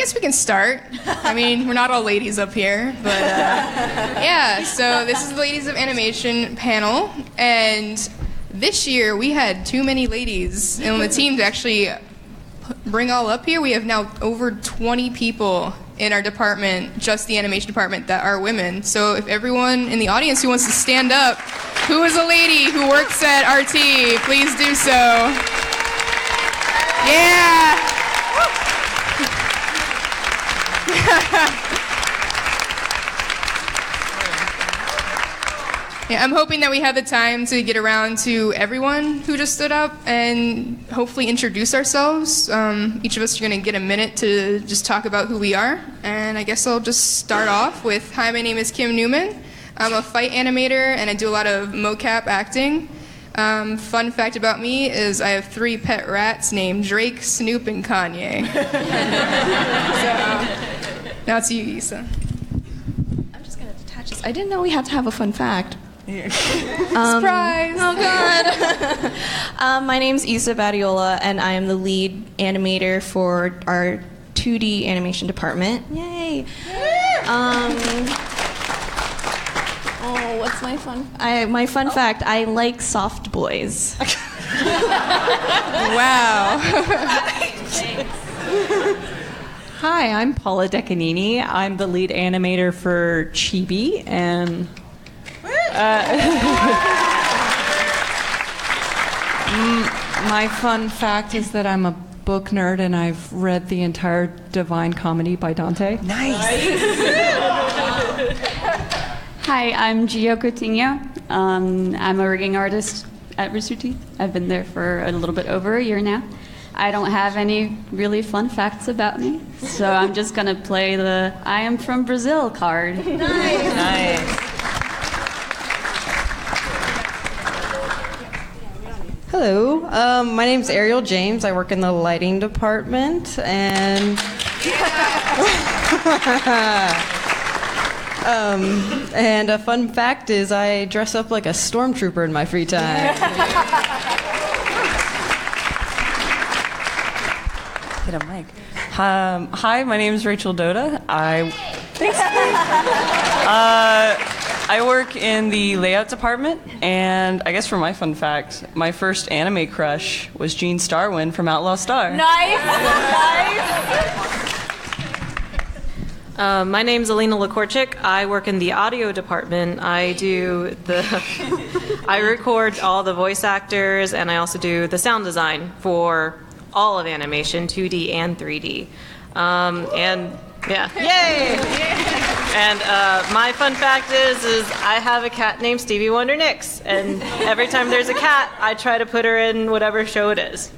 guess we can start. I mean, we're not all ladies up here, but yeah, so this is the Ladies of Animation panel, and this year we had too many ladies on the team to actually bring all up here. We have now over 20 people in our department, just the animation department, that are women. So if everyone in the audience who wants to stand up, who is a lady who works at RT, please do so. Yeah! Yeah, I'm hoping that we have the time to get around to everyone who just stood up and hopefully introduce ourselves. Each of us are going to get a minute to just talk about who we are. And I guess I'll just start off with, hi, my name is Kim Newman. I'm a fight animator and I do a lot of mocap acting. Fun fact about me is I have 3 pet rats named Drake, Snoop, and Kanye. So, now it's you, Issa. I'm just going to detach this. I didn't know we had to have a fun fact. Surprise! Oh God! My name's Issa Badiola, and I am the lead animator for our 2D animation department. Yay! Oh, what's my fun? My fun fact: I like soft boys. Wow. Hi, I'm Paula Decanini. I'm the lead animator for Chibi, and my fun fact is that I'm a book nerd and I've read the entire Divine Comedy by Dante. Nice. Hi, I'm Gio Coutinho. I'm a rigging artist at Rooster Teeth. I've been there for a little bit over a year now. I don't have any really fun facts about me, so I'm just going to play the I am from Brazil card. Nice. Hello, my name's Ariel James. I work in the lighting department, and and a fun fact is I dress up like a stormtrooper in my free time. Get a mic. Hi, my name is Rachel Doda. I work in the layout department, and I guess for my fun fact, my first anime crush was Gene Starwin from Outlaw Star. Nice. My name's Alina Lakorchik. I work in the audio department. I record all the voice actors, and I also do the sound design for all of animation, 2D and 3D. Yay! And my fun fact is I have a cat named Stevie Wonder Nix, and every time there's a cat, I try to put her in whatever show it is.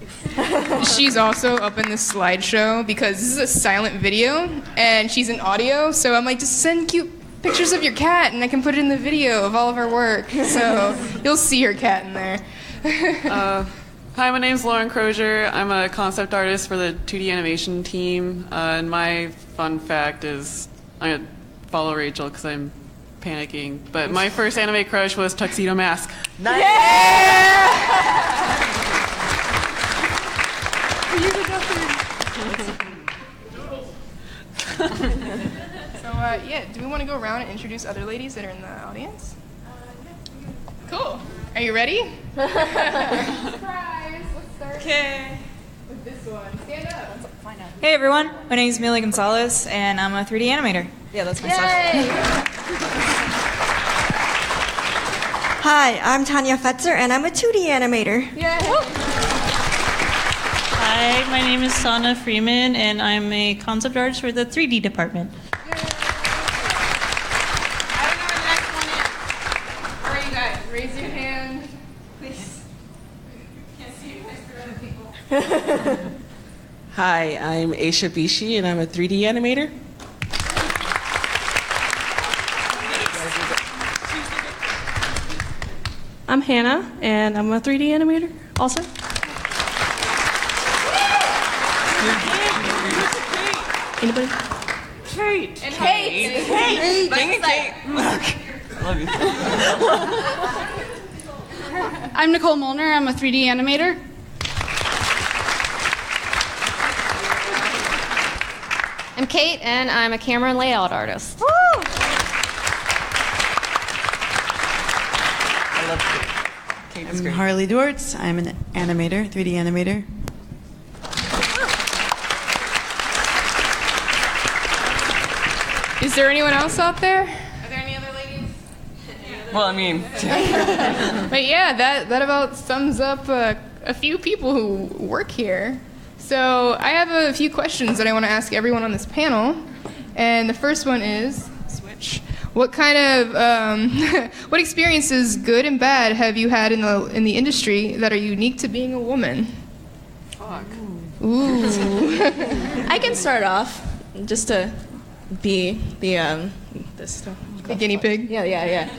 She's also up in this slideshow because this is a silent video, and she's in audio, so I'm like, just send cute pictures of your cat, and I can put it in the video of all of our work, so you'll see your cat in there. Hi, my name's Lauren Crozier. I'm a concept artist for the 2D animation team, and my fun fact is I'm going to follow Rachel because I'm panicking, but my first anime crush was Tuxedo Mask. Nice. So, do we want to go around and introduce other ladies that are in the audience? Cool. Are you ready? Surprise! Let's start with this one. Stand up. Hey everyone, my name is Amelia Gonzalez, and I'm a 3D animator. Yeah, that's my stuff. Hi, I'm Tanya Fetzer, and I'm a 2D animator. Hi, my name is Sana Freeman, and I'm a concept artist for the 3D department. I don't know where the next one is. Where are you guys? Raise your hand, please. Can't see you guys through other people. Hi, I'm Aisha Bishi, and I'm a 3D animator. I'm Hannah, and I'm a 3D animator also. Anybody? Kate. And Kate. Kate. Dang it, Kate. Love you. I'm Nicole Molnar. I'm a 3D animator. I'm Kate, and I'm a camera and layout artist. I love Kate. I'm Harley Dortz. I'm an animator, 3D animator. Is there anyone else out there? Are there any other ladies? Well, I mean, But yeah, that about sums up a few people who work here. So I have a few questions that I want to ask everyone on this panel. And the first one is, switch. What kind of, what experiences, good and bad, have you had in the industry that are unique to being a woman? Fuck. Ooh. I can start off just to be the guinea pig. Yeah.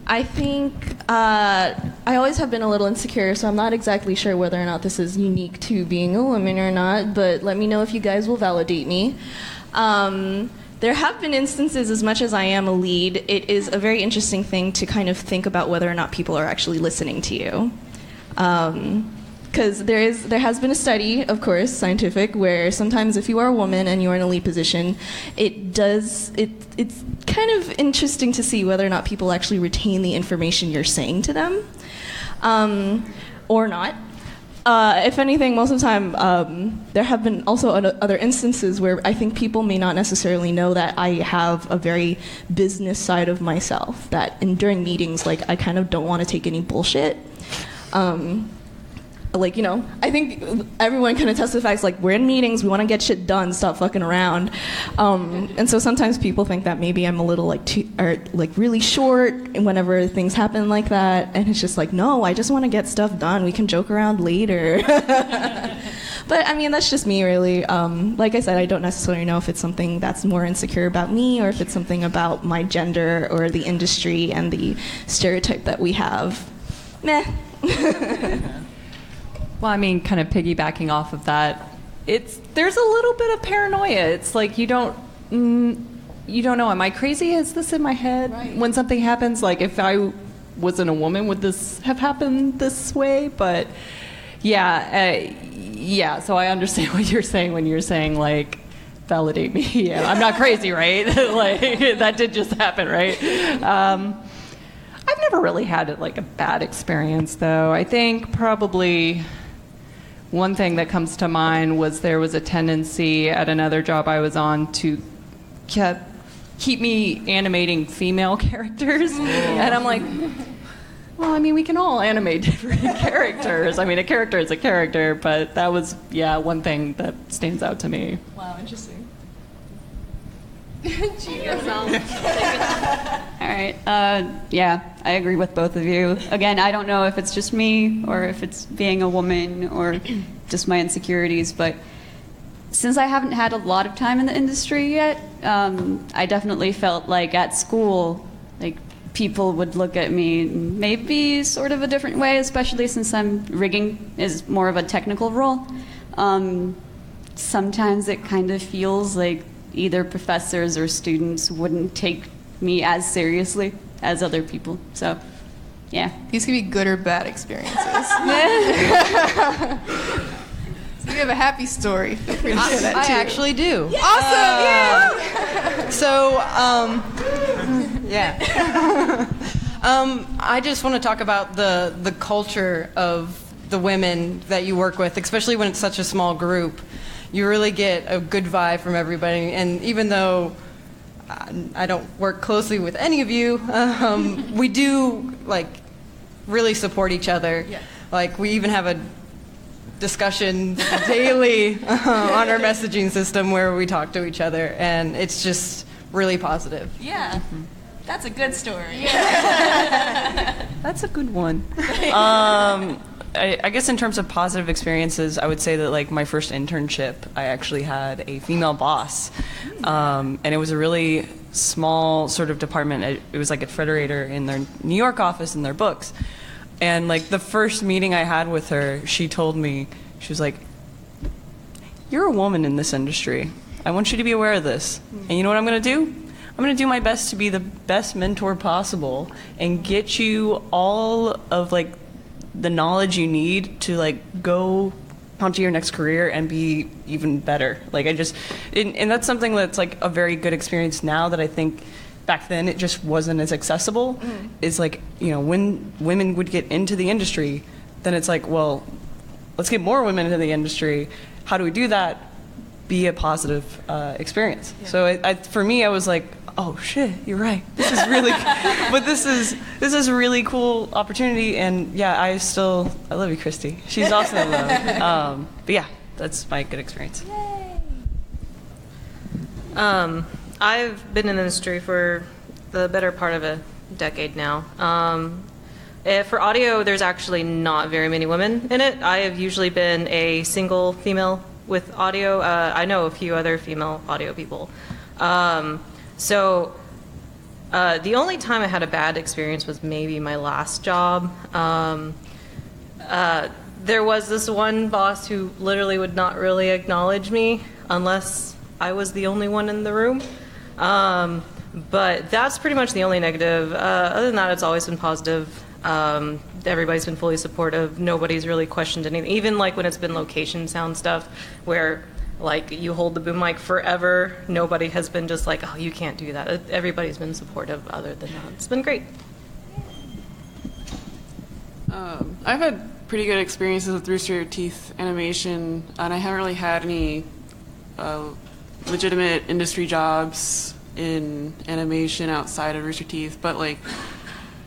I think I always have been a little insecure, so I'm not exactly sure whether or not this is unique to being a woman or not. But let me know if you guys will validate me. There have been instances, as much as I am a lead, it is a very interesting thing to kind of think about whether or not people are actually listening to you. Because there has been a study, of course, scientific, where sometimes if you are a woman and you are in a lead position, it's kind of interesting to see whether or not people actually retain the information you're saying to them, or not. If anything, most of the time, there have been also other instances where I think people may not necessarily know that I have a very business side of myself, that during meetings, like, I kind of don't want to take any bullshit. Like, you know, I think everyone kind of testifies, like, we're in meetings, we want to get shit done, stop fucking around. And so sometimes people think that maybe I'm a little, really short whenever things happen like that. And it's just like, no, I just want to get stuff done. We can joke around later. But, I mean, that's just me, really. Like I said, I don't necessarily know if it's something that's more insecure about me or if it's something about my gender or the industry and the stereotype that we have. Meh. Well, I mean, kind of piggybacking off of that, there's a little bit of paranoia. It's like you don't know. Am I crazy? Is this in my head? Right. When something happens, like if I wasn't a woman, would this have happened this way? But yeah. So I understand what you're saying when you're saying, like, validate me. Yeah, I'm not crazy, right? Like, that did just happen, right? I've never really had like a bad experience, though. I think probably one thing that comes to mind was there was a tendency at another job I was on to keep me animating female characters. And I'm like, well, I mean, we can all animate different characters. I mean, a character is a character, but that was, one thing that stands out to me. Wow, interesting. All right. I agree with both of you. Again, I don't know if it's just me or if it's being a woman or just my insecurities, but since I haven't had a lot of time in the industry yet, I definitely felt like at school, like, people would look at me in maybe sort of a different way, especially since rigging is more of a technical role. Sometimes it kind of feels like either professors or students wouldn't take me as seriously as other people. So, yeah. These could be good or bad experiences. So you have a happy story. Feel free to share that too. I actually do. Yeah. Awesome! Yeah. So, I just want to talk about the culture of the women that you work with, especially when it's such a small group. You really get a good vibe from everybody, and even though I don't work closely with any of you, we do, like, really support each other. Yeah. Like, we even have a discussion daily on our messaging system where we talk to each other, and it's just really positive. Yeah. That's a good story. Yeah. That's a good one. I guess in terms of positive experiences, I would say that, like, my first internship, I actually had a female boss, and it was a really small sort of department. It was like a Frederator in their New York office in their books, and, like, the first meeting I had with her, she told me, she was like, "You're a woman in this industry. I want you to be aware of this, and you know what I'm going to do? I'm going to do my best to be the best mentor possible and get you all of, like, the knowledge you need to, like, go onto your next career and be even better. Like and that's something that's like a very good experience now that I think back then it just wasn't as accessible. Is like, you know, when women would get into the industry, then it's like, well, let's get more women into the industry. How do we do that? Be a positive experience. Yeah. So for me, I was like, oh shit, you're right. This is really, but this is a really cool opportunity. And yeah, I love you, Christy. She's awesome though. But yeah, that's my good experience. I've been in the industry for the better part of a decade now. For audio, there's actually not very many women in it. I have usually been a single female with audio. I know a few other female audio people. So the only time I had a bad experience was maybe my last job. There was this one boss who literally would not really acknowledge me unless I was the only one in the room. But that's pretty much the only negative. Other than that, it's always been positive. Everybody's been fully supportive. Nobody's really questioned anything. Even like when it's been location sound stuff where like you hold the boom mic forever, nobody has been just like, oh, you can't do that. Everybody's been supportive other than that. It's been great. I've had pretty good experiences with Rooster Teeth animation, and I haven't really had any legitimate industry jobs in animation outside of Rooster Teeth, but like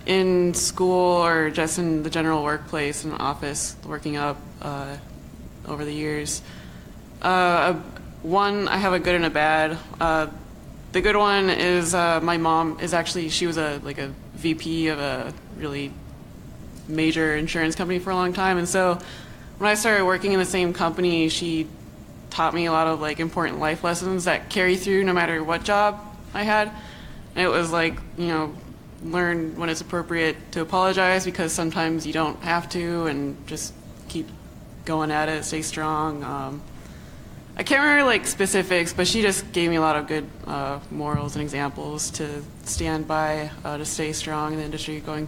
in school or just in the general workplace and office, working up over the years. One, I have a good and a bad. The good one is my mom is actually, she was a VP of a really major insurance company for a long time, and so when I started working in the same company, she taught me a lot of like important life lessons that carry through no matter what job I had. And it was like, you know, learn when it's appropriate to apologize because sometimes you don't have to, and just keep going at it, stay strong. I can't remember like specifics, but she just gave me a lot of good morals and examples to stand by, to stay strong in the industry going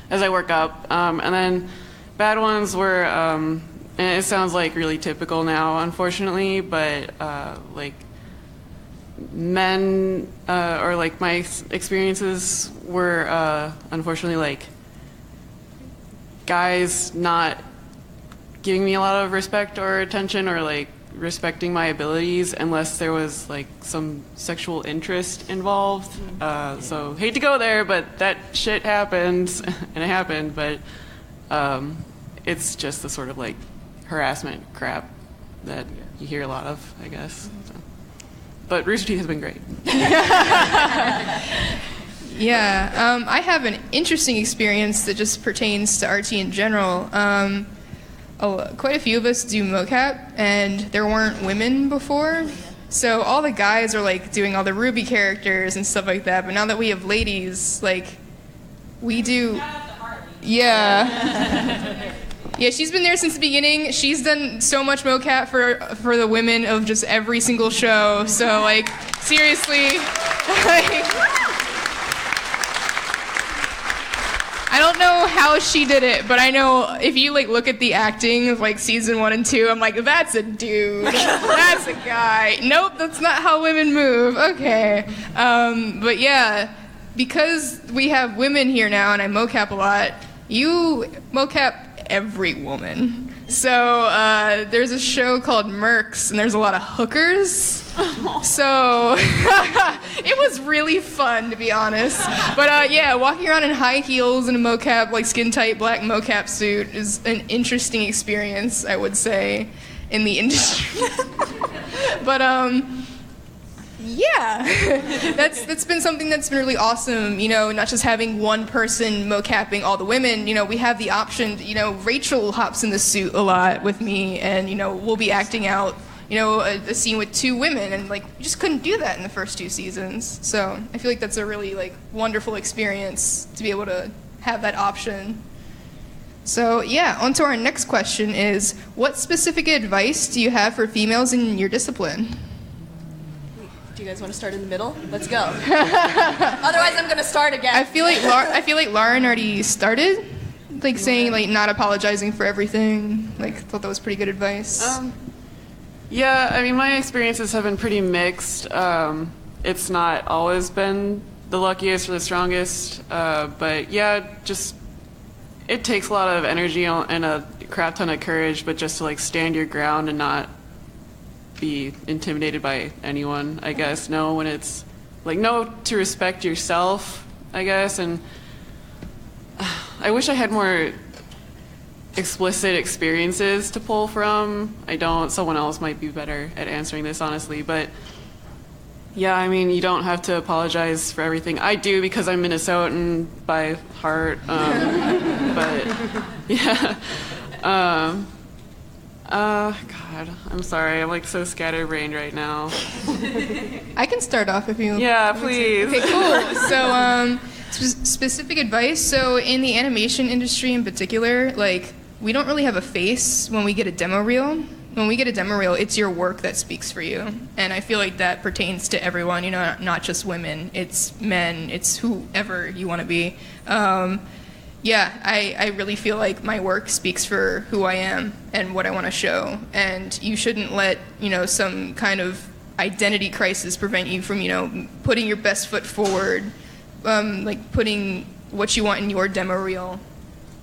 as I work up. And then bad ones were, and it sounds like really typical now, unfortunately, but like men, or like my experiences were unfortunately like guys not giving me a lot of respect or attention or like respecting my abilities unless there was like some sexual interest involved. So hate to go there, but that shit happens and it happened, but it's just the sort of like harassment crap that you hear a lot of, I guess. So. But Rooster Teeth has been great. Yeah, I have an interesting experience that just pertains to RT in general. Quite a few of us do mocap, and there weren't women before. So all the guys are like doing all the Ruby characters and stuff like that, but now that we have ladies, like, we do... Yeah. Yeah, she's been there since the beginning. She's done so much mocap for the women of just every single show. So, like, seriously, like, I don't know how she did it, but I know if you like look at the acting of like season 1 and 2, I'm like, that's a dude, that's a guy. Nope, that's not how women move. Okay, but yeah, because we have women here now, and I mocap a lot. You mocap every woman. So there's a show called MR6, and there's a lot of hookers. So it was really fun, to be honest. But yeah, walking around in high heels and a mocap, like skin-tight black mocap suit is an interesting experience, I would say, in the industry. But yeah, that's been something that's been really awesome, you know, not just having one person mocapping all the women. You know, we have the option, you know, Rachel hops in the suit a lot with me, and, you know, we'll be acting out, you know, a scene with 2 women, and, like, you just couldn't do that in the first 2 seasons. So I feel like that's a really, like, wonderful experience to be able to have that option. So yeah, on to our next question is, what specific advice do you have for females in your discipline? Do you guys want to start in the middle? Let's go. Otherwise, I'm gonna start again. I feel like Lauren already started, like saying like not apologizing for everything. Like, thought that was pretty good advice. Yeah, I mean, my experiences have been pretty mixed. It's not always been the luckiest or the strongest, but yeah, just it takes a lot of energy and a crap ton of courage, but just to like stand your ground and not be intimidated by anyone, I guess. Know when it's like, know to respect yourself, I guess. And I wish I had more explicit experiences to pull from. I don't. Someone else might be better at answering this, honestly. But yeah, I mean, you don't have to apologize for everything. I do because I'm Minnesotan by heart. But yeah. God, I'm sorry. I'm like so scatterbrained right now. I can start off if you. Yeah, please. Okay, cool. So, specific advice. So, in the animation industry in particular, like, we don't really have a face when we get a demo reel. When we get a demo reel, it's your work that speaks for you. And I feel like that pertains to everyone, you know, not just women. It's men, it's whoever you want to be. Yeah, I really feel like my work speaks for who I am and what I want to show. And you shouldn't let, you know, some kind of identity crisis prevent you from, you know, putting your best foot forward, like putting what you want in your demo reel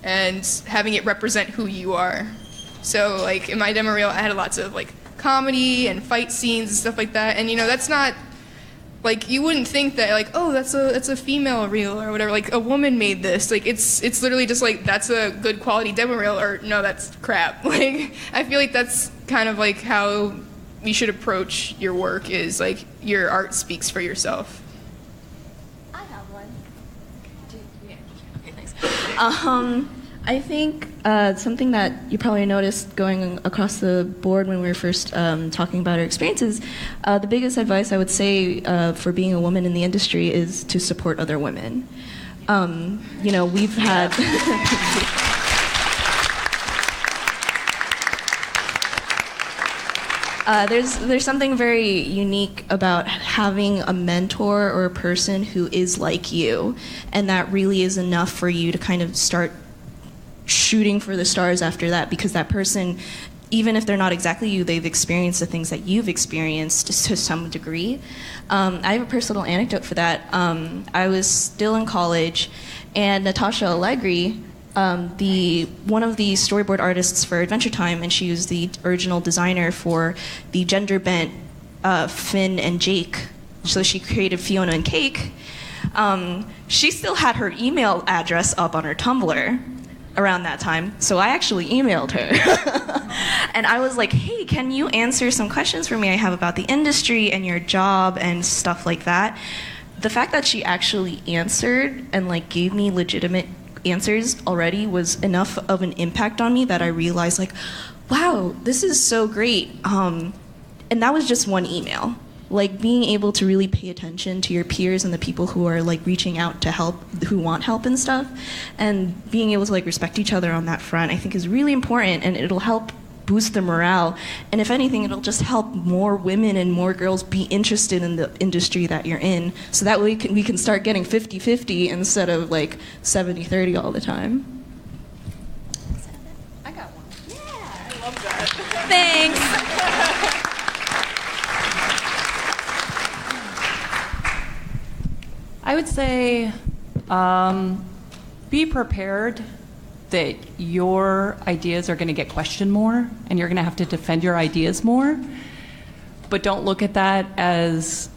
and having it represent who you are. So, like, in my demo reel, I had lots of, like, comedy and fight scenes and stuff like that. And, you know, that's not, like, you wouldn't think that, like, oh, that's a female reel or whatever. Like, a woman made this. Like, it's literally just, like, that's a good quality demo reel, or no, that's crap. Like, I feel like that's kind of, like, how you should approach your work is, like, your art speaks for yourself. I have one. Okay, thanks. I think something that you probably noticed going across the board when we were first talking about our experiences, the biggest advice I would say for being a woman in the industry is to support other women. You know, we've had... There's something very unique about having a mentor or a person who is like you, and that really is enough for you to kind of start shooting for the stars after that, because that person, even if they're not exactly you, they've experienced the things that you've experienced to some degree. I have a personal anecdote for that. I was still in college, and Natasha Allegri, one of the storyboard artists for Adventure Time, and she was the original designer for the gender-bent Finn and Jake. So she created Fiona and Cake. She still had her email address up on her Tumblr around that time, so I actually emailed her. And I was like, hey, can you answer some questions for me I have about the industry and your job and stuff like that? The fact that she actually answered and like gave me legitimate answers already was enough of an impact on me that I realized, like, wow, this is so great. And that was just one email. Like, being able to really pay attention to your peers and the people who are like reaching out to help, who want help and stuff, and being able to like respect each other on that front, I think is really important, and it'll help boost the morale. And if anything, it'll just help more women and more girls be interested in the industry that you're in, so that way we can start getting 50-50 instead of like 70-30 all the time. I got one. Yeah, I love that. Thanks. I would say be prepared that your ideas are going to get questioned more, and you're going to have to defend your ideas more. But don't look at that as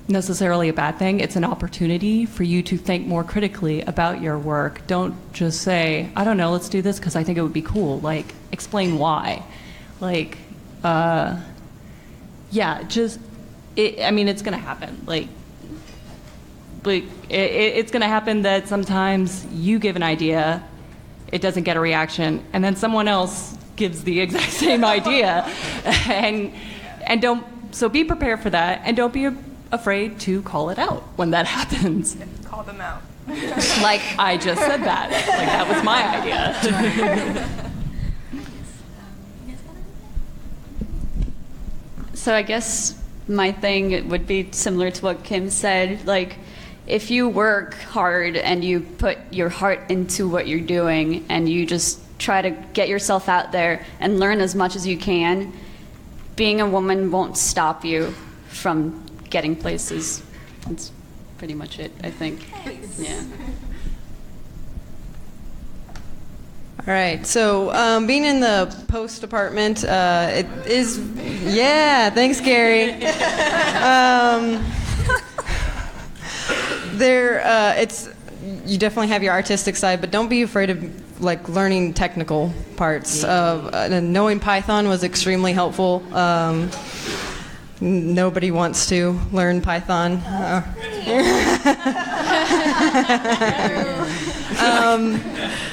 necessarily a bad thing. It's an opportunity for you to think more critically about your work. Don't just say, I don't know, let's do this because I think it would be cool. Like, explain why. Like, yeah, just, I mean, it's going to happen. Like, it's going to happen that sometimes you give an idea, it doesn't get a reaction, and then someone else gives the exact same idea, and don't. So be prepared for that, and don't be afraid to call it out when that happens. Call them out. Like I just said that. Like that was my idea. So I guess my thing would be similar to what Kim said. Like, if you work hard and you put your heart into what you're doing and you just try to get yourself out there and learn as much as you can. Being a woman won't stop you from getting places. That's pretty much it, I think. Yeah. All right, so being in the post department, it is, yeah, thanks, Gary. It's, you definitely have your artistic side, but don't be afraid of like learning technical parts. Knowing Python was extremely helpful. Nobody wants to learn Python.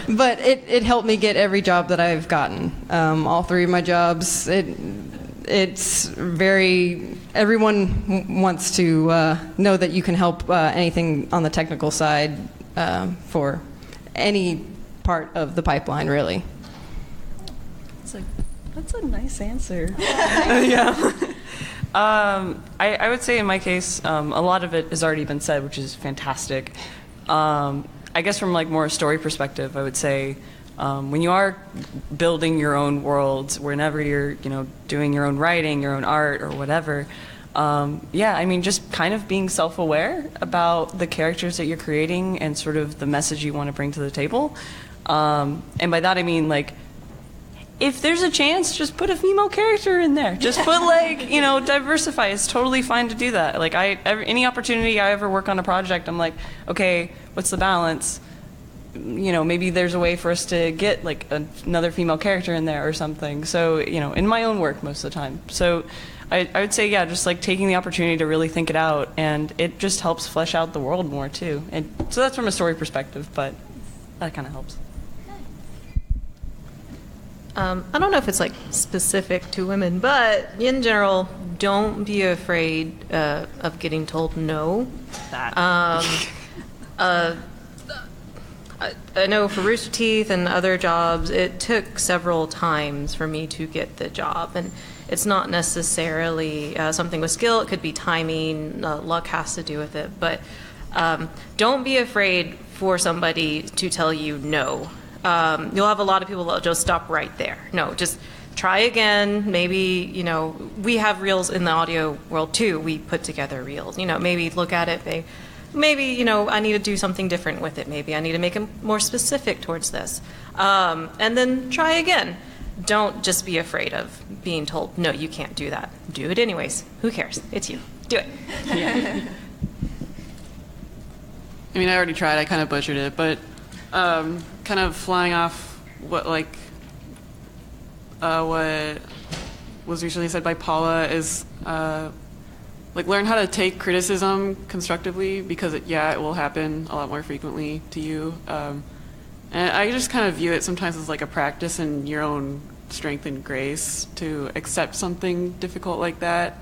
But it helped me get every job that I've gotten. All 3 of my jobs. It's very, everyone wants to know that you can help anything on the technical side for any part of the pipeline, really. That's a nice answer. Yeah. I would say in my case, a lot of it has already been said, which is fantastic. I guess from like more a story perspective, I would say when you are building your own worlds, whenever you're doing your own writing, your own art, or whatever, yeah, I mean just kind of being self-aware about the characters that you're creating and sort of the message you want to bring to the table. And by that I mean like, if there's a chance, just put a female character in there. Just put diversify. It's totally fine to do that. Like any opportunity I ever work on a project, I'm like, okay, what's the balance? Maybe there's a way for us to get like another female character in there or something. So, in my own work most of the time. So I would say, yeah, just like taking the opportunity to really think it out, and it just helps flesh out the world more too. And so that's from a story perspective, but that kind of helps. I don't know if it's like specific to women, but in general, don't be afraid of getting told no. I know for Rooster Teeth and other jobs, it took several times for me to get the job, and it's not necessarily something with skill. It could be timing, luck has to do with it, but don't be afraid for somebody to tell you no. You'll have a lot of people that will just stop right there. No, just try again. Maybe, we have reels in the audio world too. We put together reels. Maybe look at it. Maybe, I need to do something different with it. Maybe I need to make it more specific towards this. And then try again. Don't just be afraid of being told, no, you can't do that. Do it anyways. Who cares? It's you. Do it. Yeah. I mean, I already tried. I kind of butchered it, but kind of flying off what was recently said by Paula is learn how to take criticism constructively, because it will happen a lot more frequently to you. And I just kind of view it sometimes as like a practice in your own strength and grace to accept something difficult like that,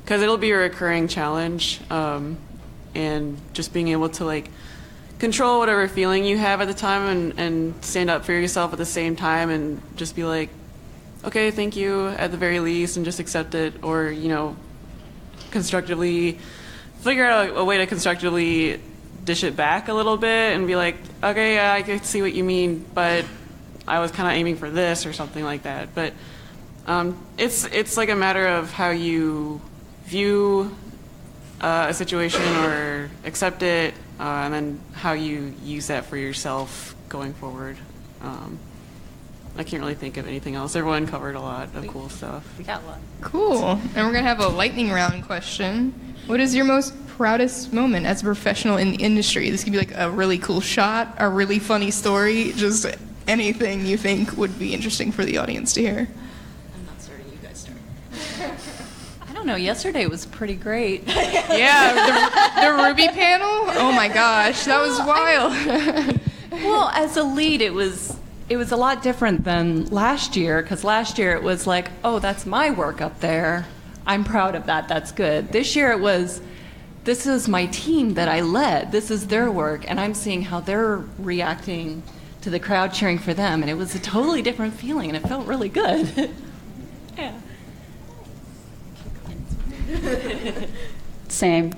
because it'll be a recurring challenge, and just being able to control whatever feeling you have at the time and stand up for yourself at the same time, and just be like, okay, thank you at the very least, and just accept it, or constructively figure out a way to constructively dish it back a little bit and be like, okay, yeah, I can see what you mean, but I was kind of aiming for this or something like that. But it's like a matter of how you view a situation or accept it, and then how you use that for yourself going forward. I can't really think of anything else. Everyone covered a lot of cool stuff. We got a lot. Cool. And we're going to have a lightning round question. What is your most proudest moment as a professional in the industry? This could be like a really cool shot, a really funny story, just anything you think would be interesting for the audience to hear. I'm not starting. You guys start. I don't know. Yesterday was pretty great. Yeah, the Ruby panel? Oh my gosh, that was wild. Well, as a lead, it was a lot different than last year, because last year it was like, oh, that's my work up there. I'm proud of that. That's good. This year it was, this is my team that I led. This is their work, and I'm seeing how they're reacting to the crowd cheering for them, and it was a totally different feeling, and it felt really good. Yeah. Same.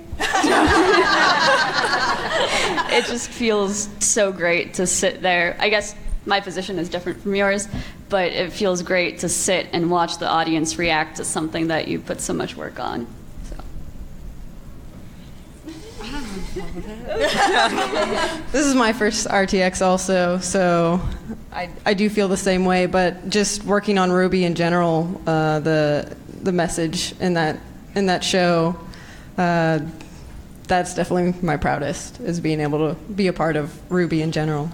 It just feels so great to sit there. I guess my position is different from yours, but it feels great to sit and watch the audience react to something that you put so much work on. This is my first RTX also, so I do feel the same way. But just working on Ruby in general, the message in that show, that's definitely my proudest, is being able to be a part of Ruby in general.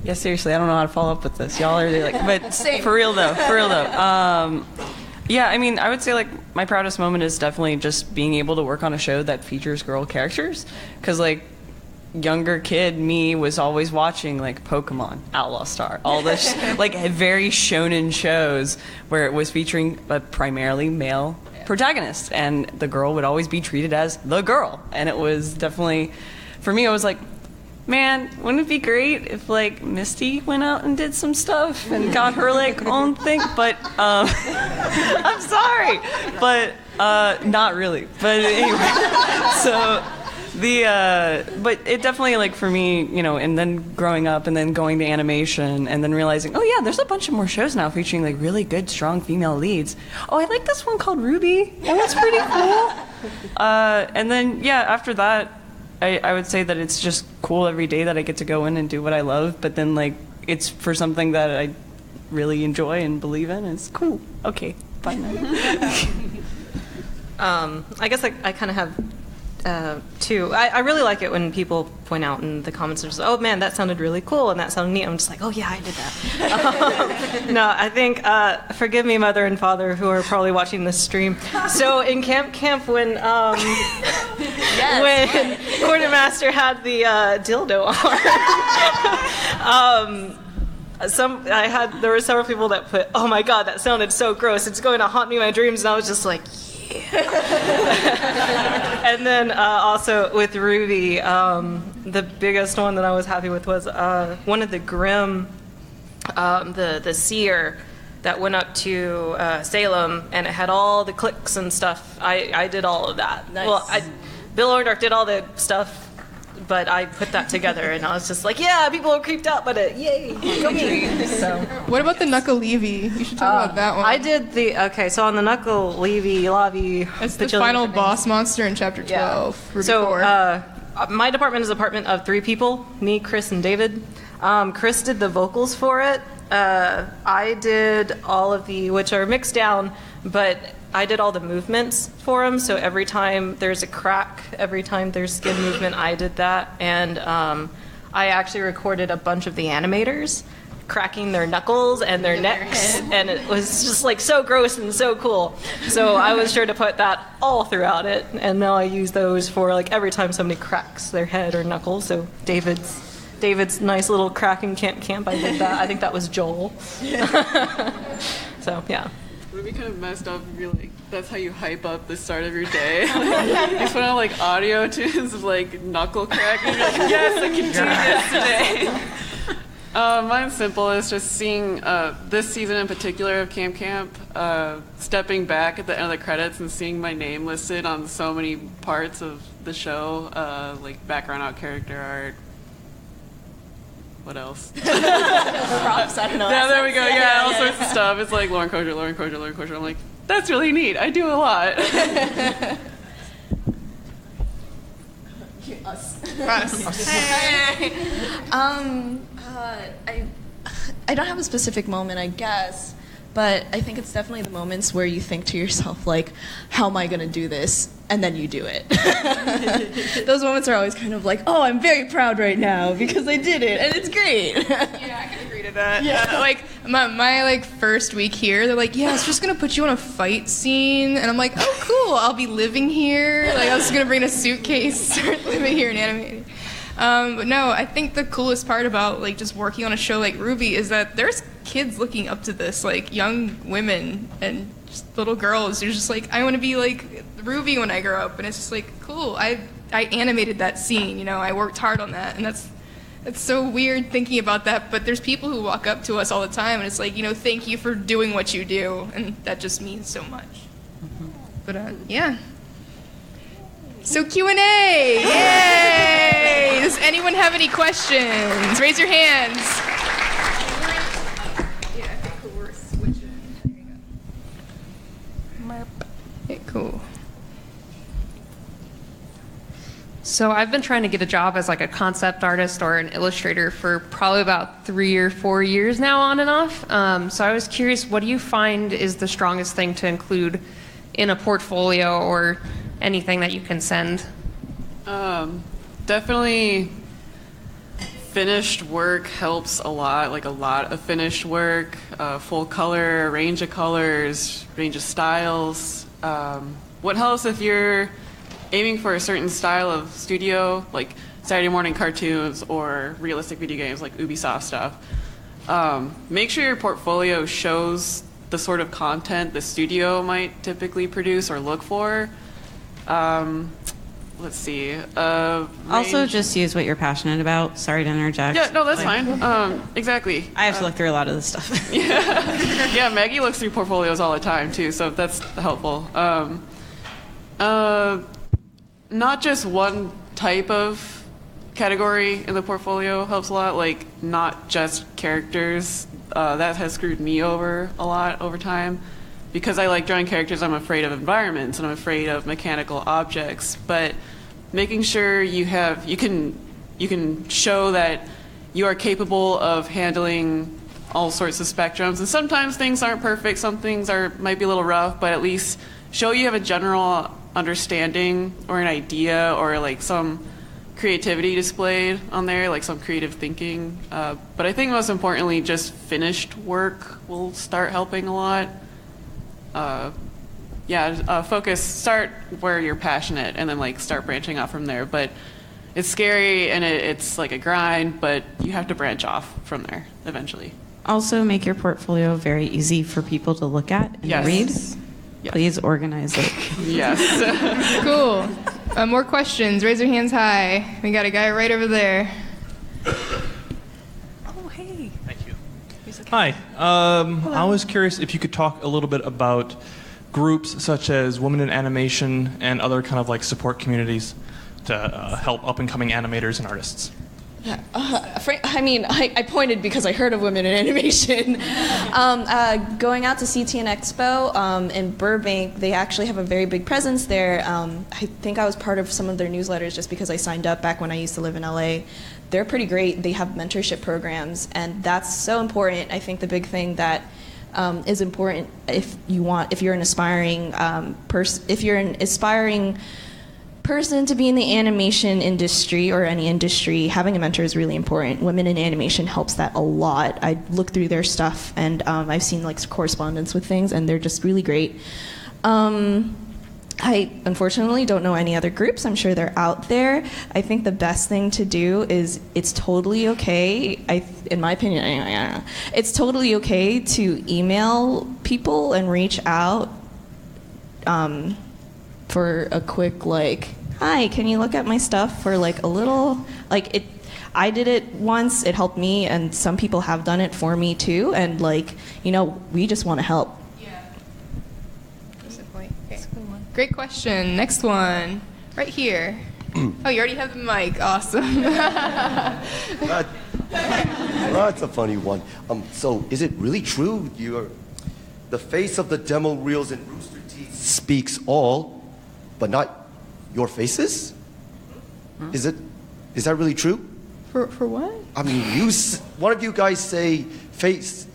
Yeah, seriously, I don't know how to follow up with this. Y'all are like, but Same. for real though. Yeah, I mean, I would say like my proudest moment is definitely just being able to work on a show that features girl characters, because like younger kid me was always watching like Pokemon, Outlaw Star, all this like very shonen shows where it was featuring a primarily male protagonist, and the girl would always be treated as the girl, and it was definitely, for me, I was like, man, wouldn't it be great if like Misty went out and did some stuff and got her like own thing? But I'm sorry, but not really. But anyway, so but it definitely, like, for me, you know, and then growing up and then going to animation and then realizing, oh yeah, there's a bunch of more shows now featuring like really good, strong female leads. Oh, I like this one called Ruby. That was pretty cool. And then yeah, after that, I would say that it's just cool every day that I get to go in and do what I love, but then like it's for something that I really enjoy and believe in. It's cool. Okay, bye now. I guess I kind of have two. I really like it when people point out in the comments, just, oh man, that sounded really cool and that sounded neat. I'm just like, oh yeah, I did that. No, I think, forgive me, mother and father, who are probably watching this stream. So in Camp when when Quartermaster had the dildo on. There were several people that put, oh my god, that sounded so gross. It's going to haunt me in my dreams, and I was just like, and then also with Ruby, the biggest one that I was happy with was one of the Grimm, the seer that went up to Salem, and it had all the clicks and stuff. I did all of that. Nice. Well, Bill Orndorff did all the stuff, but I put that together, and I was just like, yeah, people are creeped out by it. Yay, go me. So. What about the Knuckle Levy? You should talk about that one. I did so on the Knuckle Levy, it's the final boss monster in Chapter 12. Yeah. So my department is a department of 3 people, me, Chris, and David. Chris did the vocals for it. I did all of which are mixed down, but I did all the movements for him, so every time there's a crack, every time there's skin movement, I did that. And I actually recorded a bunch of the animators cracking their knuckles and their necks, and it was just like so gross and so cool. So I was sure to put that all throughout it, and now I use those for like every time somebody cracks their head or knuckles. So David's nice little cracking camp, I did that. I think that was Joel. So yeah. Would it be kind of messed up if you're like, that's how you hype up the start of your day? You just put on like audio tunes of like knuckle cracking. You're like, yes, I can do this today. Mine's simple. It's just seeing this season in particular of Camp, stepping back at the end of the credits and seeing my name listed on so many parts of the show, like background art, character art. What else? Props, I don't know. Yeah, there we go. Yeah, all sorts of stuff. It's like Lauren Crozier. I'm like, that's really neat. I do a lot. Us. Hey. I don't have a specific moment, I guess, but I think it's definitely the moments where you think to yourself, like, how am I going to do this? And then you do it. Those moments are always kind of like, oh, I'm very proud right now because I did it, and it's great. Yeah, I can agree to that. Yeah. Like, my like first week here, they're like, yeah, it's just gonna put you on a fight scene, and I'm like, oh, cool, I'll be living here. Like, I was just gonna bring a suitcase, start living here and animating. But no, I think the coolest part about like just working on a show like Ruby is that there's kids looking up to this, like young women and just little girls who're just like, I want to be like Ruby when I grow up, and it's just like, cool. I animated that scene, you know, I worked hard on that, and that's so weird thinking about that. But there's people who walk up to us all the time, and it's like, you know, thank you for doing what you do, and that just means so much. Mm-hmm. But yeah. So Q&A, yay! This anyone have any questions? Raise your hands. Yeah, okay, cool. We're switching. There you go. Okay, cool. So I've been trying to get a job as like a concept artist or an illustrator for probably about 3 or 4 years now, on and off. So I was curious, what do you find is the strongest thing to include in a portfolio or anything that you can send? Definitely finished work helps a lot, like a lot of finished work, full color, range of colors, range of styles. What helps if you're aiming for a certain style of studio, like Saturday morning cartoons or realistic video games like Ubisoft stuff, make sure your portfolio shows the sort of content the studio might typically produce or look for. Let's see. Also, just use what you're passionate about. Sorry to interject. Yeah, no, that's fine. Exactly. I have to look through a lot of this stuff. Yeah, Maggie looks through portfolios all the time too, so that's helpful. Not just one type of category in the portfolio helps a lot, like not just characters. That has screwed me over a lot over time. Because I like drawing characters, I'm afraid of environments and I'm afraid of mechanical objects. But making sure you can show that you are capable of handling all sorts of spectrums. And sometimes things aren't perfect, some things might be a little rough, but at least show you have a general understanding or an idea or like some creativity displayed on there, like some creative thinking. But I think most importantly, just finished work will start helping a lot. Focus, start where you're passionate and then like start branching off from there. But it's scary and it's like a grind, but you have to branch off from there eventually. Also, make your portfolio very easy for people to look at and read. Yes. Please organize it. Yes. Cool. More questions? Raise your hands high. We got a guy right over there. Oh, hey. Thank you. Hi. I was curious if you could talk a little bit about groups such as Women in Animation and other kind of like support communities to help up-and-coming animators and artists. Yeah, I pointed because I heard of Women in Animation. Going out to CTN Expo in Burbank, they actually have a very big presence there. I think I was part of some of their newsletters just because I signed up back when I used to live in LA. They're pretty great. They have mentorship programs, and that's so important. I think the big thing that is important if you're an aspiring person to be in the animation industry or any industry, having a mentor is really important. Women in Animation helps that a lot. I look through their stuff and I've seen like correspondence with things and they're just really great. I unfortunately don't know any other groups. I'm sure they're out there. I think the best thing to do is it's totally okay, in my opinion, it's totally okay to email people and reach out for a quick like, hi, can you look at my stuff for like a little, like it. I did it once, it helped me, and some people have done it for me too, and like, we just want to help. Yeah. That's the point. Okay. Great question. Next one, right here. Oh, you already have the mic. Awesome. That's a funny one. So is it really true the face of the demo reels in Rooster Teeth speaks all, but not your faces? Is that really true? For what? I mean, one of you guys say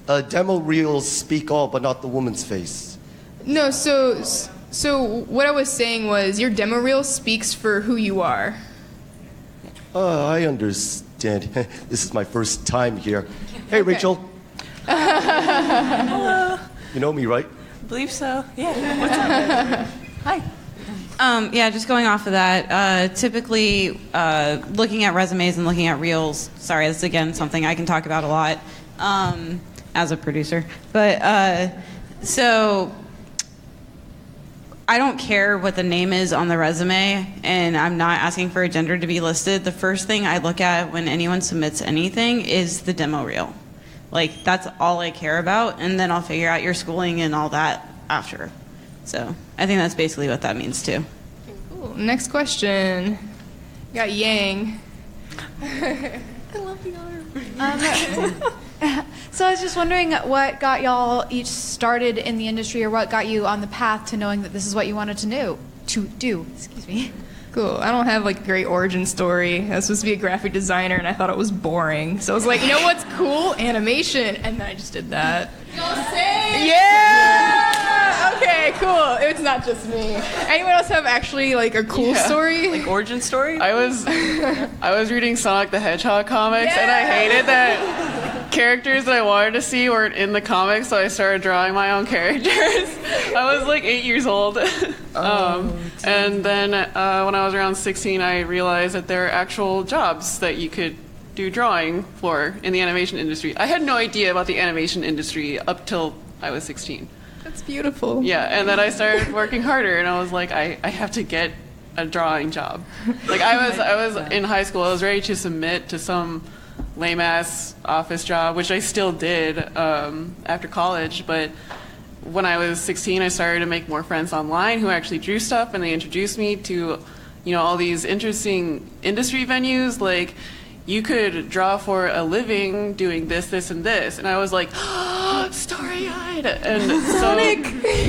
demo reels speak all, but not the woman's face. No, so what I was saying was your demo reel speaks for who you are. I understand. This is my first time here. Hey, okay. Rachel. Hello. You know me, right? I believe so. Yeah. What's up? Hi. Just going off of that, typically looking at resumes and looking at reels, sorry, this is again something I can talk about a lot as a producer. But so I don't care what the name is on the resume, and I'm not asking for a gender to be listed. The first thing I look at when anyone submits anything is the demo reel. Like, that's all I care about, and then I'll figure out your schooling and all that after. So I think that's basically what that means too. Cool. Next question. We got Yang. I love the arm. So I was just wondering what got y'all each started in the industry, or what got you on the path to knowing that this is what you wanted to do. Excuse me. Cool. I don't have like a great origin story. I was supposed to be a graphic designer and I thought it was boring. So I was like, you know what's cool? Animation. And then I just did that. Yeah! Okay, cool. It's not just me. Anyone else have actually like a cool story? Like origin story? I was reading Sonic the Hedgehog comics and I hated that characters that I wanted to see weren't in the comics, so I started drawing my own characters. I was like 8 years old. And then when I was around 16, I realized that there are actual jobs that you could do drawing for in the animation industry. I had no idea about the animation industry up till I was 16. That's beautiful. Yeah, and then I started working harder, and I was like, I have to get a drawing job. Like I was in high school, I was ready to submit to some lame-ass office job, which I still did after college, but when I was 16, I started to make more friends online who actually drew stuff, and they introduced me to, all these interesting industry venues, like you could draw for a living doing this, this, and this. And I was like, starry-eyed. And Sonic!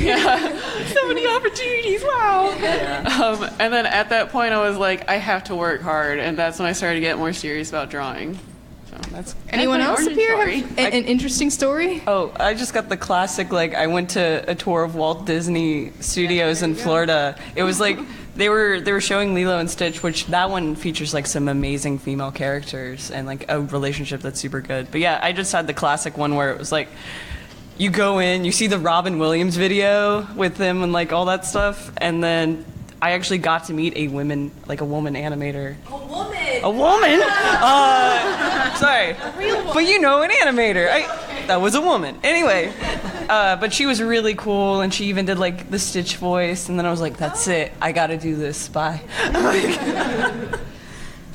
Yeah, so many opportunities, wow. Yeah. And then at that point, I was like, I have to work hard. And that's when I started to get more serious about drawing. So that's Anyone my else up origin here story. have an interesting story? Oh, I just got the classic, like, I went to a tour of Walt Disney Studios in Florida. It was like, they were showing Lilo and Stitch, which that one features, like, some amazing female characters and, like, a relationship that's super good. But yeah, I just had the classic one where it was like, you go in, you see the Robin Williams video with him and, like, all that stuff, and then I actually got to meet a woman animator. A woman? Sorry. But an animator. That was a woman. Anyway, but she was really cool, and she even did, like, the Stitch voice, and then I was like, that's it. I gotta do this. Bye.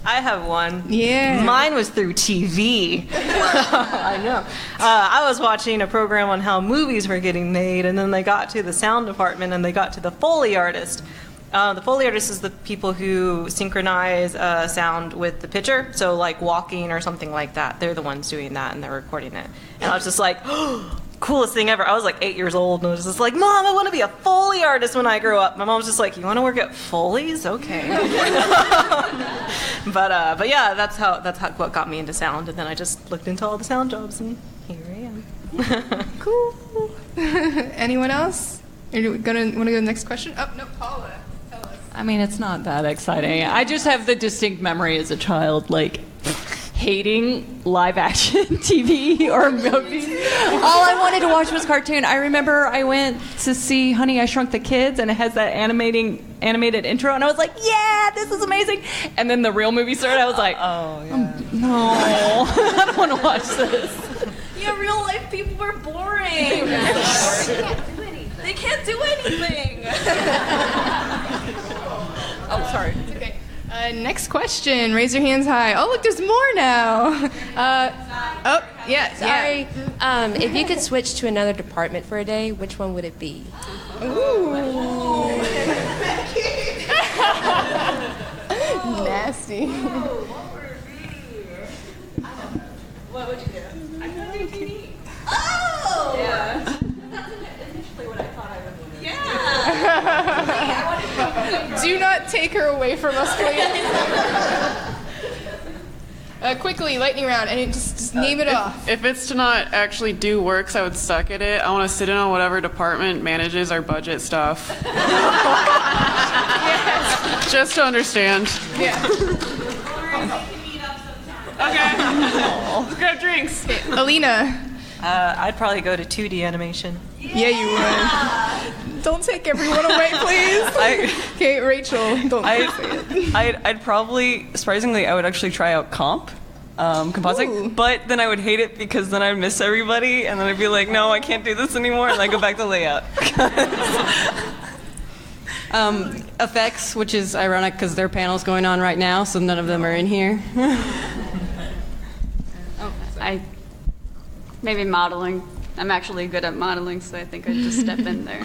I have one. Yeah. Mine was through TV. I know. I was watching a program on how movies were getting made, and then they got to the sound department, and they got to the Foley artist. The Foley artist is the people who synchronize sound with the picture, so like walking or something like that. They're the ones doing that, and they're recording it. And I was just like, coolest thing ever. I was like 8 years old, and I was just like, Mom, I want to be a Foley artist when I grow up. My mom was just like, you want to work at Foley's? Okay. But yeah, that's what got me into sound, and then I just looked into all the sound jobs, and here I am. Cool. Anyone else? Are you want to go to the next question? Oh, no, Paula. I mean, it's not that exciting. I just have the distinct memory as a child, like, hating live action TV or movies. All I wanted to watch was cartoon. I remember I went to see Honey, I Shrunk the Kids, and it has that animated intro, and I was like, yeah, this is amazing. And then the real movie started. I was like, oh, yeah. No, I don't want to watch this. Yeah, real life people are boring. They can't do anything. Oh, sorry. It's okay. Next question. Raise your hands high. Oh, look, there's more now. Sorry. If you could switch to another department for a day, which one would it be? Ooh. Nasty. What would you do? I would do TV. Oh! Yeah. That's initially what I thought I would do. Yeah. Do not take her away from us, please. Quickly, lightning round, and just name it off. If it's to not actually do work, so I would suck at it. I want to sit in on whatever department manages our budget stuff. Yes. Just to understand. Yeah. Okay. Let's grab drinks. Okay. Alina. I'd probably go to 2D animation. Yeah, you would. Don't take everyone away, please. Okay, Rachel, don't say it. I'd probably, surprisingly, I would actually try out compositing, Ooh. but then I would hate it because then I'd miss everybody, and then I'd be like, no, I can't do this anymore, and I go back to layout. Effects, which is ironic because their panel's going on right now, so none of them are in here. Maybe modeling. I'm actually good at modeling, so I think I'd just step in there.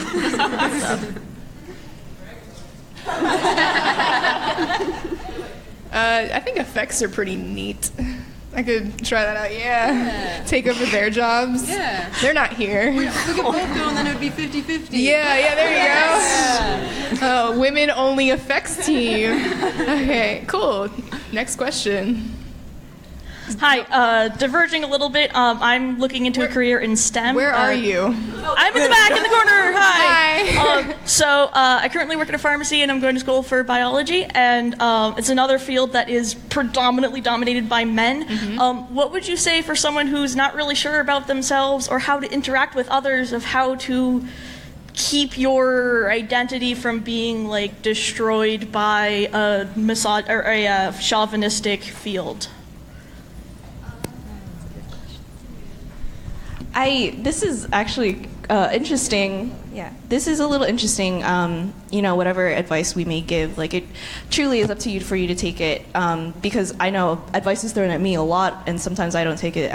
I think effects are pretty neat. I could try that out, yeah. Take over their jobs. Yeah. They're not here. We could both go and then it would be 50-50. Yeah, there you go. Women-only effects team. Okay, cool. Next question. Hi, diverging a little bit, I'm looking into a career in STEM. Where are you? I'm in the back, in the corner, hi! Hi. I currently work at a pharmacy and I'm going to school for biology, and it's another field that is predominantly dominated by men. What would you say for someone who's not really sure about themselves or how to interact with others, of how to keep your identity from being like destroyed by a chauvinistic field? This is actually interesting. Yeah, this is a little interesting. Whatever advice we may give, like it truly is up to you for you to take it. Because I know advice is thrown at me a lot, and sometimes I don't take it.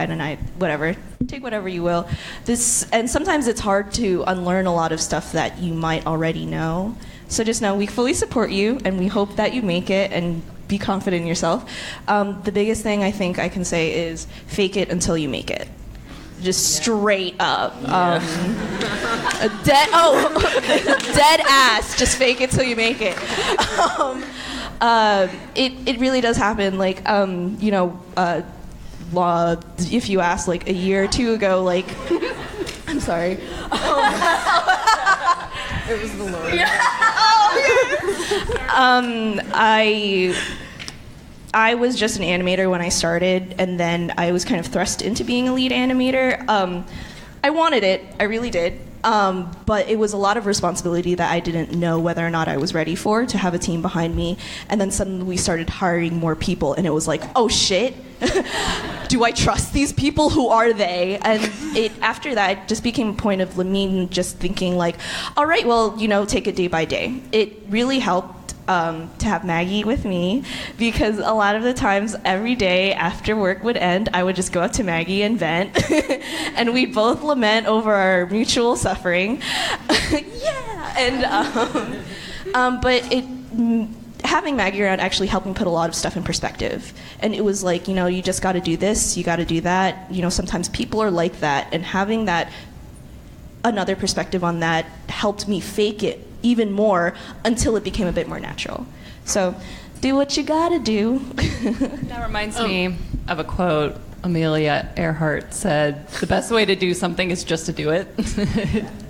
Whatever. Take whatever you will. And sometimes it's hard to unlearn a lot of stuff that you might already know. So just know we fully support you, and we hope that you make it and be confident in yourself. The biggest thing I think I can say is fake it until you make it. Just straight up. Dead ass. Just fake it till you make it. It really does happen. Like, if you asked like a year or two ago, like, I'm sorry. It was the Lord. I was just an animator when I started, and then I was kind of thrust into being a lead animator. I wanted it, I really did, but it was a lot of responsibility that I didn't know whether or not I was ready for, to have a team behind me. And then suddenly we started hiring more people, and it was like, oh shit, do I trust these people? Who are they? And after that, it just became a point of me just thinking like, all right, well, take it day by day. It really helped to have Maggie with me, because a lot of the times every day after work would end, I would just go up to Maggie and vent and we'd both lament over our mutual suffering. But having Maggie around actually helped me put a lot of stuff in perspective. And it was like, you just got to do this, you got to do that. Sometimes people are like that, and having that another perspective on that helped me fake it even more until it became a bit more natural. So do what you gotta do. That reminds me of a quote Amelia Earhart said, the best way to do something is just to do it.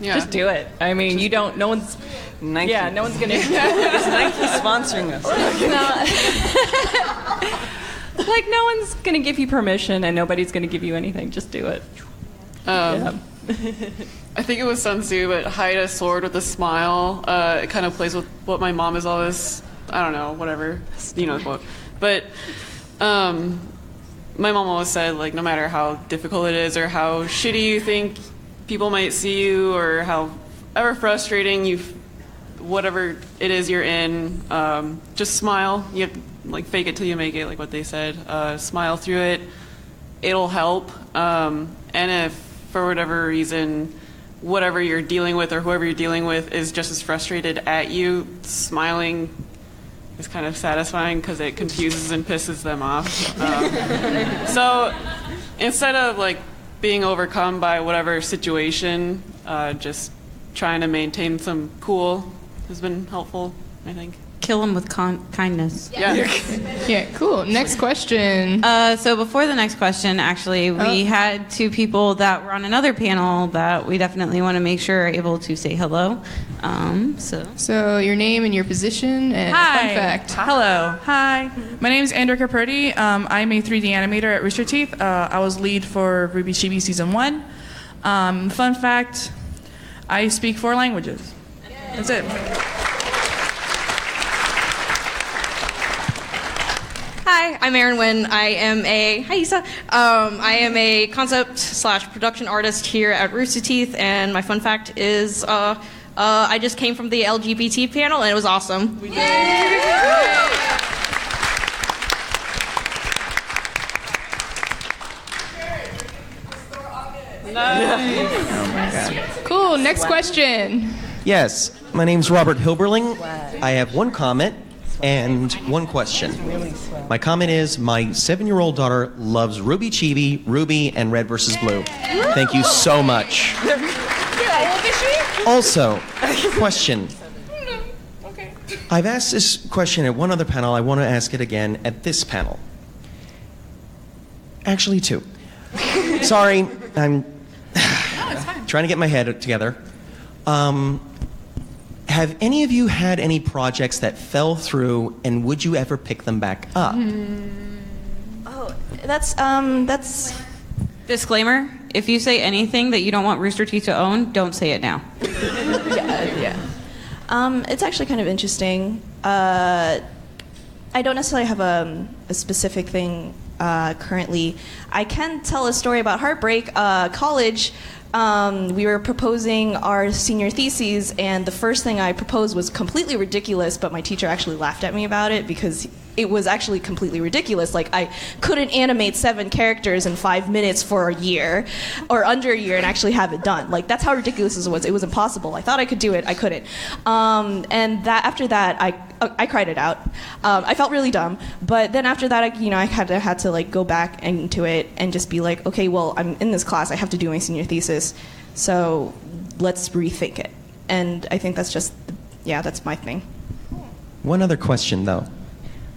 Just do it. I mean, no one's Nike. Yeah, no one's gonna Is Nike sponsoring us? Like, no one's gonna give you permission and nobody's gonna give you anything. Just do it. I think it was Sun Tzu, but hide a sword with a smile. It kind of plays with what my mom is always, I don't know, whatever, the quote. But my mom always said, like, no matter how difficult it is or how shitty you think people might see you or however frustrating whatever it is you're in, just smile. You have to, like, fake it till you make it, like what they said. Smile through it. It'll help. And if for whatever reason, whatever you're dealing with or whoever you're dealing with is just as frustrated at you, smiling is kind of satisfying because it confuses and pisses them off. So instead of like being overcome by whatever situation, just trying to maintain some cool has been helpful, I think. Kill them with kindness. Yeah, cool. Next question. So before the next question, actually, we had two people that were on another panel that we definitely want to make sure are able to say hello. So your name and your position and fun fact. Hello. Hi. My name is Andrew Caperti. I'm a 3D animator at Rooster Teeth. I was lead for Ruby Chibi Season 1. Fun fact, I speak 4 languages. That's it. Hi, I'm Erin Wynn. I am a concept/production artist here at Rooster Teeth, and my fun fact is I just came from the LGBT panel, and it was awesome. Cool. Next question. Yes, my name's Robert Hilberling. I have one comment. And one question. My comment is my 7-year-old daughter loves Ruby Chibi, Ruby, and Red versus Blue. Thank you so much. Also, question. I've asked this question at one other panel. I want to ask it again at this panel. Actually, 2. Sorry, I'm trying to get my head together. Have any of you had any projects that fell through, and would you ever pick them back up? Oh, that's Disclaimer, if you say anything that you don't want Rooster Teeth to own, don't say it now. yeah. It's actually kind of interesting. I don't necessarily have a specific thing currently. I can tell a story about heartbreak. College, we were proposing our senior theses, and the first thing I proposed was completely ridiculous, but my teacher actually laughed at me about it because it was actually completely ridiculous. Like, I couldn't animate 7 characters in 5 minutes for a year or under a year and actually have it done. Like, that's how ridiculous this was. It was impossible. I thought I could do it. I couldn't. And after that, I cried it out. I felt really dumb. But then after that, I had to like go back into it and just be like, okay, well, I'm in this class. I have to do my senior thesis. So let's rethink it. And I think that's just, that's my thing. One other question, though,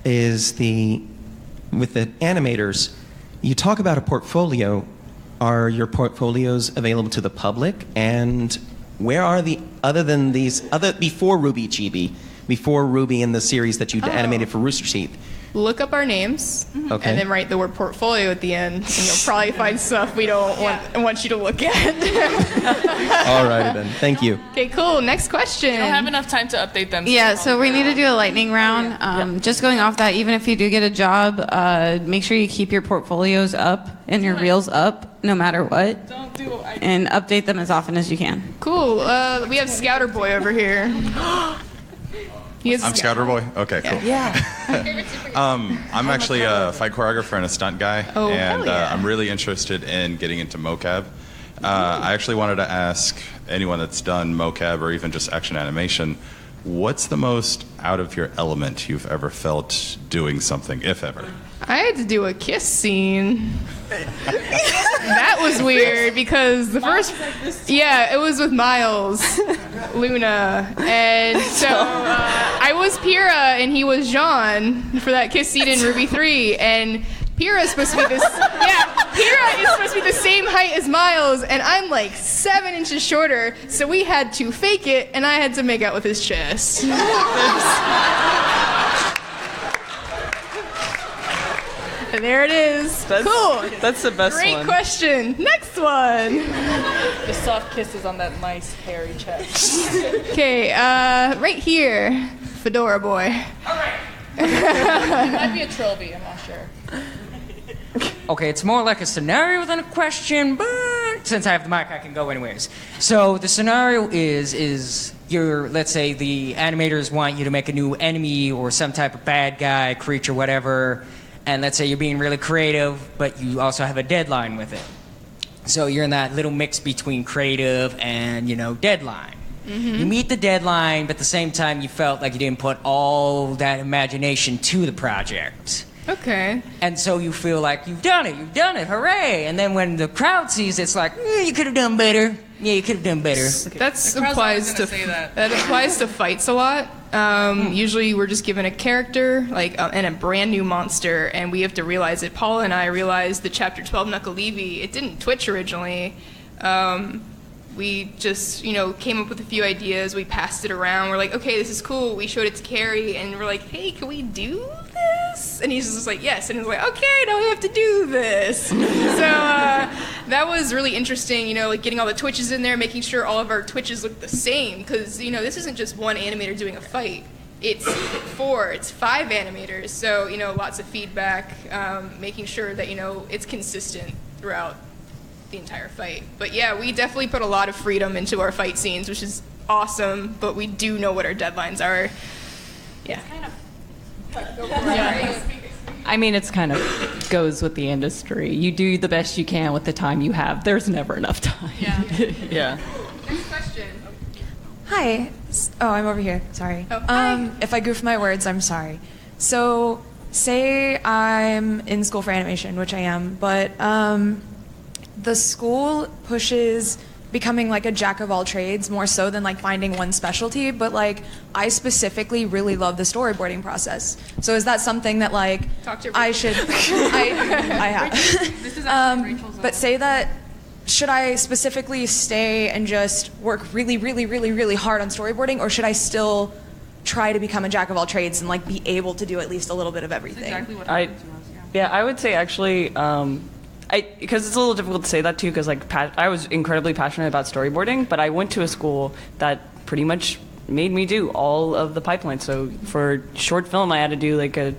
is with the animators, you talk about a portfolio. Are your portfolios available to the public? And where are other than these, before Ruby Chibi, before Ruby and the series that you animated for Rooster Teeth? Look up our names, Okay. and then write the word portfolio at the end, and you'll probably find stuff we don't want you to look at. All righty then. Thank you. Okay, cool. Next question. We don't have enough time to update them. Yeah, so we need to do a lightning round. Just going off that, even if you do get a job, make sure you keep your portfolios up and your reels up, no matter what. And update them as often as you can. Cool. We have Scouter Boy over here. I'm Scouter Boy? Okay, cool. Yeah. I'm actually a fight choreographer and a stunt guy, Oh, and hell yeah. I'm really interested in getting into mocap. I actually wanted to ask anyone that's done mocap or even just action animation, what's the most out of your element you've ever felt doing something, if ever? I had to do a kiss scene. That was weird because the first, it was with Miles, Luna, and so I was Pyrrha and he was Jean for that kiss scene in Ruby 3, and Pyrrha is supposed to be Pyrrha is supposed to be the same height as Miles, and I'm like 7 inches shorter, so we had to fake it, and I had to make out with his chest. And there it is. Cool. That's the best Great one. question. Next one. The soft kisses on that nice hairy chest. Okay, right here, Fedora Boy. It might be a trilby, I'm not sure. Okay, it's more like a scenario than a question, but since I have the mic, I can go anyways. So the scenario is let's say the animators want you to make a new enemy or some type of bad guy, creature, whatever, and let's say you're being really creative, but you also have a deadline with it. So you're in that little mix between creative and, deadline. Mm-hmm. You meet the deadline, but at the same time you felt like you didn't put all that imagination to the project. Okay. And so you feel like you've done it, hooray! And then when the crowd sees it, it's like, you could have done better. Yeah, you could have done better. That applies to fights a lot. Usually we're just given a character, and a brand new monster, and we have to realize it. Paula and I realized the Chapter 12 Knuckle-Levy, it didn't Twitch originally. We just, came up with a few ideas. We passed it around. We're like, okay, this is cool. We showed it to Carrie, and we're like, hey, can we do this? And he's just like, yes. And he's like, okay, now we have to do this. So that was really interesting, getting all the Twitches in there, making sure all of our Twitches look the same. Because, this isn't just one animator doing a fight. It's 5 animators. So, lots of feedback, making sure that, it's consistent throughout the entire fight. But yeah, we definitely put a lot of freedom into our fight scenes, which is awesome, but we do know what our deadlines are. Yeah. I mean, it's kind of goes with the industry. You do the best you can with the time you have. There's never enough time. Yeah. Yeah. Next question. Hi. Oh, I'm over here. Sorry. Oh, hi. If I goof my words, I'm sorry. So, say I'm in school for animation, which I am, but the school pushes becoming like a jack of all trades more so than like finding one specialty, but like I specifically really love the storyboarding process. So is that something that like I should I have This is actually Rachel's but say that should I specifically stay and just work really really hard on storyboarding, or should I still try to become a jack of all trades and like be able to do at least a little bit of everything? Exactly what I would say actually because it's a little difficult to say that too, because like I was incredibly passionate about storyboarding, but I went to a school that pretty much made me do all of the pipeline. So for short film, I had to do like a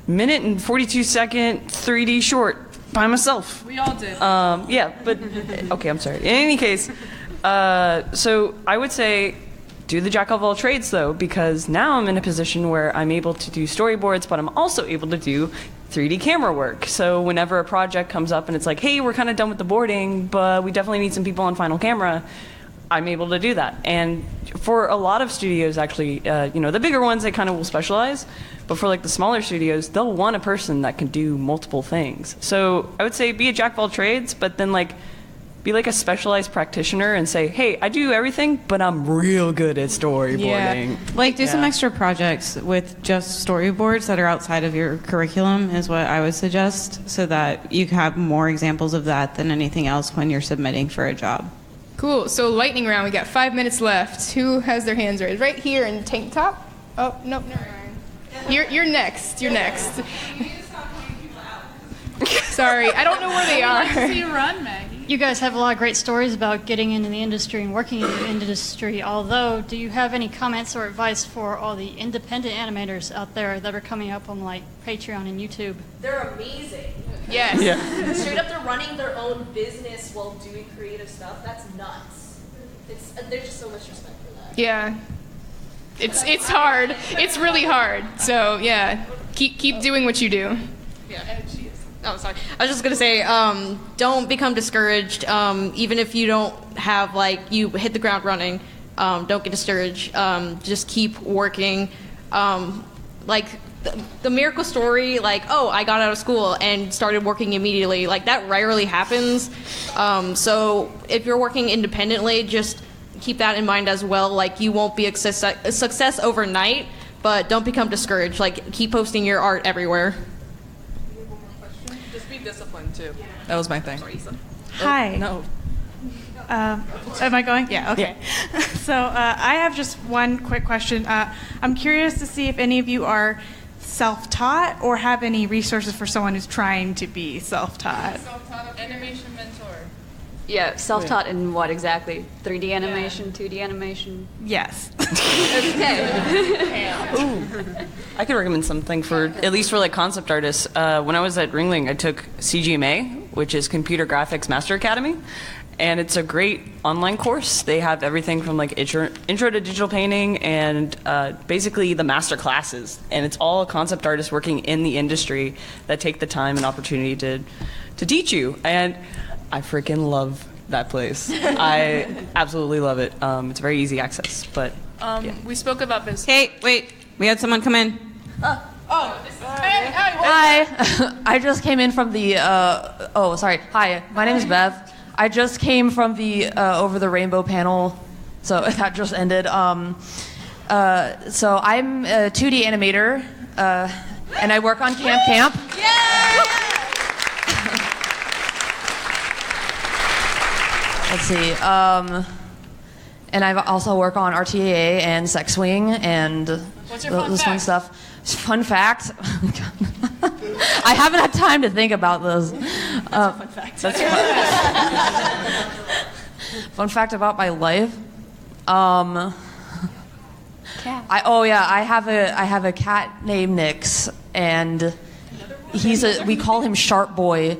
1:42 3D short by myself. We all did. Yeah, but okay, I'm sorry. In any case, so I would say do the jack of all trades though, because now I'm in a position where I'm able to do storyboards, but I'm also able to do 3D camera work. So whenever a project comes up and it's like, hey, we're kind of done with the boarding, but we definitely need some people on final camera, I'm able to do that. And for a lot of studios, actually, the bigger ones, they kind of will specialize. But for like the smaller studios, they'll want a person that can do multiple things. So I would say be a jack of all trades, but then like be like a specialized practitioner and say, hey, I do everything, but I'm real good at storyboarding. Like do some extra projects with just storyboards that are outside of your curriculum is what I would suggest, so that you have more examples of that than anything else when you're submitting for a job. Cool. So lightning round. We got 5 minutes left. Who has their hands raised? Right here in tank top. Oh no, never mind. You're next. You're next. Sorry, I don't know where they are. I'd like to see you run, Maggie. You guys have a lot of great stories about getting into the industry and working in the industry. Although, do you have any comments or advice for all the independent animators out there that are coming up on like Patreon and YouTube? They're amazing. Yes. Yeah. Straight up, they're running their own business while doing creative stuff. That's nuts. There's just so much respect for that. Yeah. It's hard. It's really hard. So yeah, keep doing what you do. Yeah. Oh, sorry. I was just gonna say, don't become discouraged. Even if you don't have you hit the ground running, don't get discouraged. Just keep working. The miracle story, I got out of school and started working immediately. That rarely happens. So if you're working independently, just keep that in mind as well. You won't be a success overnight, but don't become discouraged. Keep posting your art everywhere. Just be disciplined too. That was my thing. Hi. No. Am I going? Yeah, okay. Yeah. So I have just one quick question. I'm curious to see if any of you are self-taught or have any resources for someone who's trying to be self-taught. Self-taught animation mentor. Yeah, self-taught in what exactly? 3D animation, 2D animation? Yes. Okay. Ooh. I could recommend something for, at least for concept artists. When I was at Ringling, I took CGMA, which is Computer Graphics Master Academy. And it's a great online course. They have everything from intro to digital painting and basically the master classes. And it's all concept artists working in the industry that take the time and opportunity to teach you. And I freaking love that place. I absolutely love it. It's very easy access, but yeah. We spoke about this. Hey, wait. We had someone come in. Hey, Hi. I just came in from the, Hi, my name is Bev. I just came from the Over the Rainbow panel, so that just ended. So I'm a 2D animator, and I work on Camp. Let's see. And I also work on RTA and Sex Wing and this fun stuff. Fun fact. I haven't had time to think about this. Fun fact. Fun fact about my life. Cat. I have a cat named Nix, and we call him Sharp Boy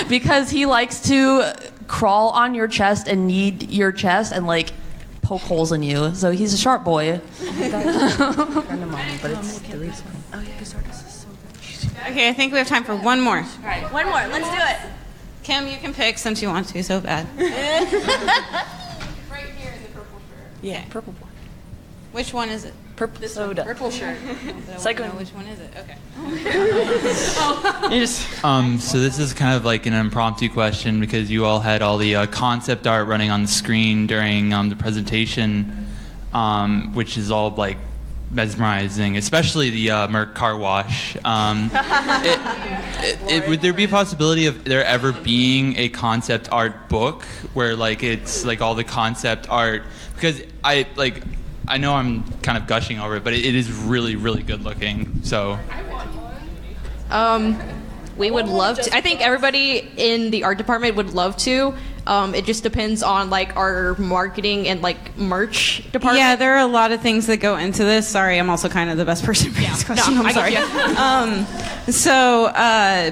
because he likes to crawl on your chest and knead your chest and poke holes in you. So he's a sharp boy. Okay, I think we have time for one more. All right, one more. Let's do it. Kim, you can pick since you want to so bad. Right here in the purple Yeah. Purple boy. Which one is it? Purple this soda. One. Purple shirt. Psycho. Which one is it? Okay. So this is kind of like an impromptu question because you all had all the concept art running on the screen during the presentation, which is all like mesmerizing, especially the Merc car wash. Would there be a possibility of there ever being a concept art book where like it's like all the concept art? Because I know I'm kind of gushing over it, but it is really, really good looking. So. We would love to. I think everybody in the art department would love to. It just depends on like our marketing and like merch department. Yeah, there are a lot of things that go into this. Sorry, I'm also kind of the best person for this question. I'm sorry. So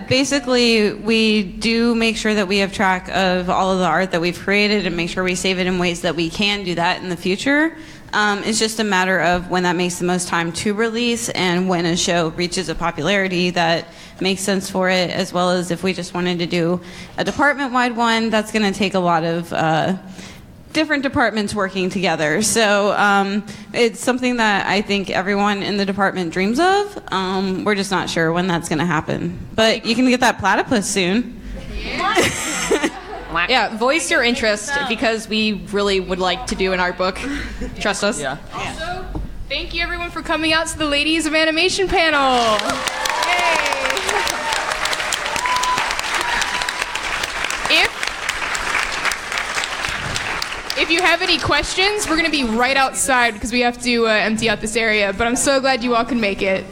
basically, we do make sure that we have track of all of the art that we've created and make sure we save it in ways that we can do that in the future. It's just a matter of when that makes the most time to release and when a show reaches a popularity that makes sense for it, as well as if we just wanted to do a department-wide one, that's going to take a lot of different departments working together. So it's something that I think everyone in the department dreams of. We're just not sure when that's going to happen. But you can get that platypus soon. Yeah, voice your interest because we really would like to do an art book. Trust us. Yeah. Also, thank you everyone for coming out to the Ladies of Animation panel. If you have any questions, we're going to be right outside because we have to empty out this area. But I'm so glad you all can make it.